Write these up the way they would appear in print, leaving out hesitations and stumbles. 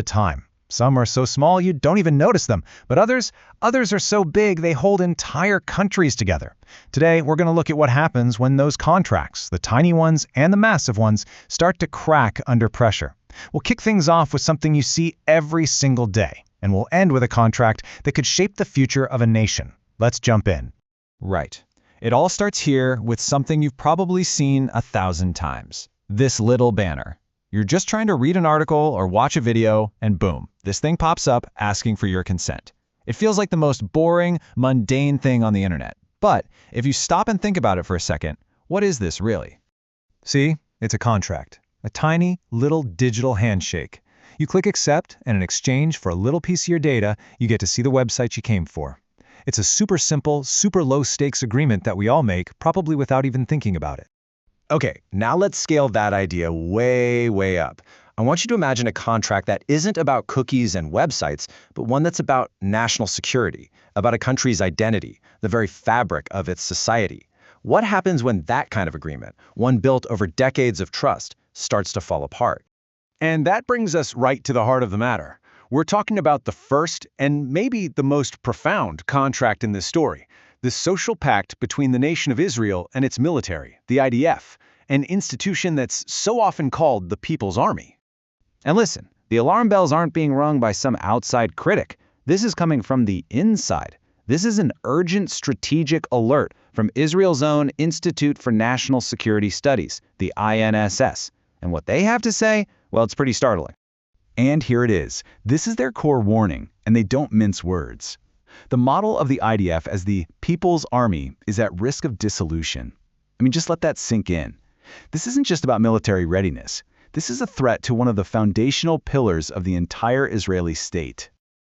the time. Some are so small you don't even notice them, but others are so big they hold entire countries together. Today, we're going to look at what happens when those contracts, the tiny ones and the massive ones, start to crack under pressure. We'll kick things off with something you see every single day, and we'll end with a contract that could shape the future of a nation. Let's jump in. Right. It all starts here with something you've probably seen 1,000 times. This little banner. You're just trying to read an article or watch a video, and boom, this thing pops up asking for your consent. It feels like the most boring, mundane thing on the internet. But if you stop and think about it for a second, what is this really? See, it's a contract. A tiny, little digital handshake. You click accept, and in exchange for a little piece of your data, you get to see the website you came for. It's a super simple, super low-stakes agreement that we all make, probably without even thinking about it. Okay, now let's scale that idea way up. I want you to imagine a contract that isn't about cookies and websites, but one that's about national security, about a country's identity, the very fabric of its society. What happens when that kind of agreement, one built over decades of trust, starts to fall apart? And that brings us right to the heart of the matter. We're talking about the first and maybe the most profound contract in this story, the social pact between the nation of Israel and its military, the IDF, an institution that's so often called the People's Army. And listen, the alarm bells aren't being rung by some outside critic. This is coming from the inside. This is an urgent strategic alert from Israel's own Institute for National Security Studies, the INSS. And what they have to say, well, it's pretty startling. And here it is. This is their core warning, and they don't mince words. The model of the IDF as the People's Army is at risk of dissolution. I mean, just let that sink in. This isn't just about military readiness. This is a threat to one of the foundational pillars of the entire Israeli state.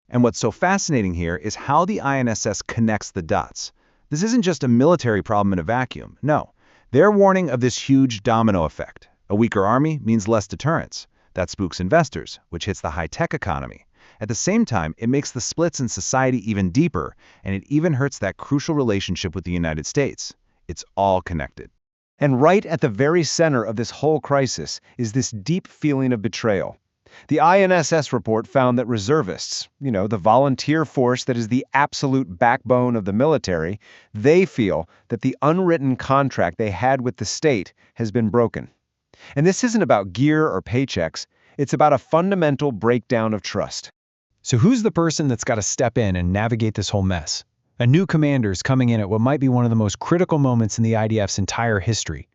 And what's so fascinating here is how the INSS connects the dots. This isn't just a military problem in a vacuum. No, they're warning of this huge domino effect. A weaker army means less deterrence. That spooks investors, which hits the high-tech economy. At the same time, it makes the splits in society even deeper, and it even hurts that crucial relationship with the United States. It's all connected. And right at the very center of this whole crisis is this deep feeling of betrayal. The INSS report found that reservists, the volunteer force that is the absolute backbone of the military, they feel that the unwritten contract they had with the state has been broken. And this isn't about gear or paychecks. It's about a fundamental breakdown of trust. So who's the person that's got to step in and navigate this whole mess? A new commander's coming in at what might be one of the most critical moments in the IDF's entire history.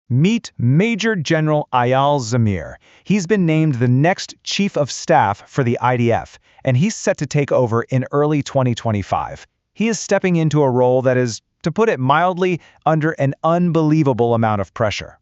Meet Major General Eyal Zamir. He's been named the next Chief of Staff for the IDF, and he's set to take over in early 2025. He is stepping into a role that is, to put it mildly, under an unbelievable amount of pressure.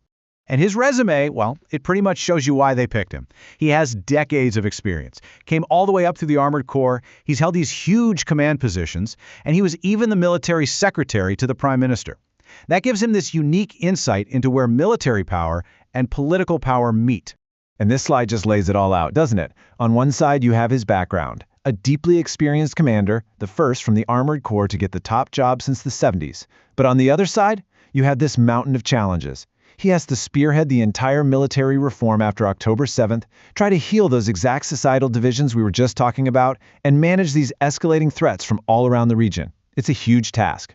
And his resume, well, it pretty much shows you why they picked him. He has decades of experience, came all the way up through the Armored Corps, he's held these huge command positions, and he was even the military secretary to the Prime Minister. That gives him this unique insight into where military power and political power meet. And this slide just lays it all out, doesn't it? On one side, you have his background, a deeply experienced commander, the first from the Armored Corps to get the top job since the 70s. But on the other side, you have this mountain of challenges. He has to spearhead the entire military reform after October 7th, try to heal those exact societal divisions we were just talking about, and manage these escalating threats from all around the region. It's a huge task.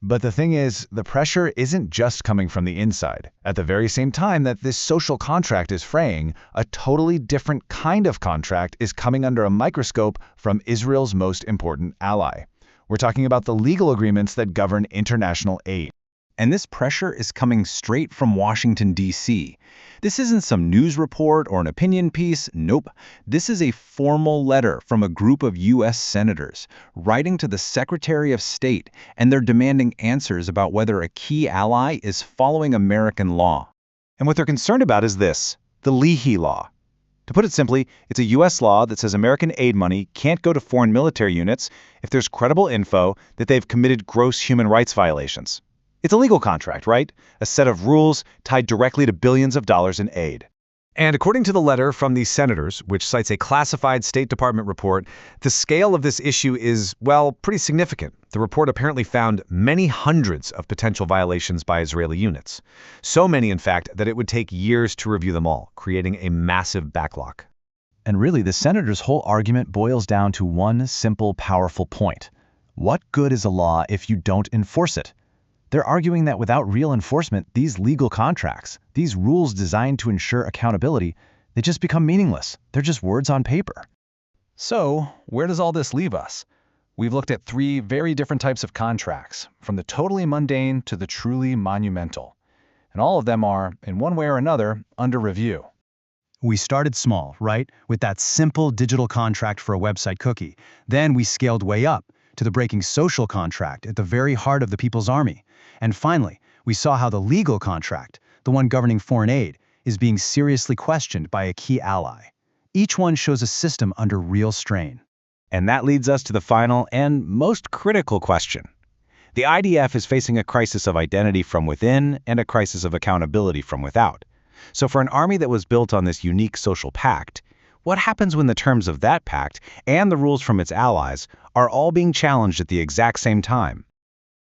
But the thing is, the pressure isn't just coming from the inside. At the very same time that this social contract is fraying, a totally different kind of contract is coming under a microscope from Israel's most important ally. We're talking about the legal agreements that govern international aid. And this pressure is coming straight from Washington, D.C. This isn't some news report or an opinion piece. Nope. This is a formal letter from a group of U.S. senators writing to the Secretary of State, and they're demanding answers about whether a key ally is following American law. And what they're concerned about is this, the Leahy Law. To put it simply, it's a U.S. law that says American aid money can't go to foreign military units if there's credible info that they've committed gross human rights violations. It's a legal contract, right? A set of rules tied directly to billions of dollars in aid. And according to the letter from these senators, which cites a classified State Department report, the scale of this issue is, well, pretty significant. The report apparently found many hundreds of potential violations by Israeli units. So many, in fact, that it would take years to review them all, creating a massive backlog. And really, the senators' whole argument boils down to one simple, powerful point. What good is a law if you don't enforce it? They're arguing that without real enforcement, these legal contracts, these rules designed to ensure accountability, they just become meaningless. They're just words on paper. So, where does all this leave us? We've looked at three very different types of contracts, from the totally mundane to the truly monumental. And all of them are, in one way or another, under review. We started small, right? With that simple digital contract for a website cookie. Then we scaled way up to the breaking social contract at the very heart of the People's Army. And finally, we saw how the legal contract, the one governing foreign aid, is being seriously questioned by a key ally. Each one shows a system under real strain. And that leads us to the final and most critical question. The IDF is facing a crisis of identity from within and a crisis of accountability from without. So for an army that was built on this unique social pact, what happens when the terms of that pact and the rules from its allies are all being challenged at the exact same time?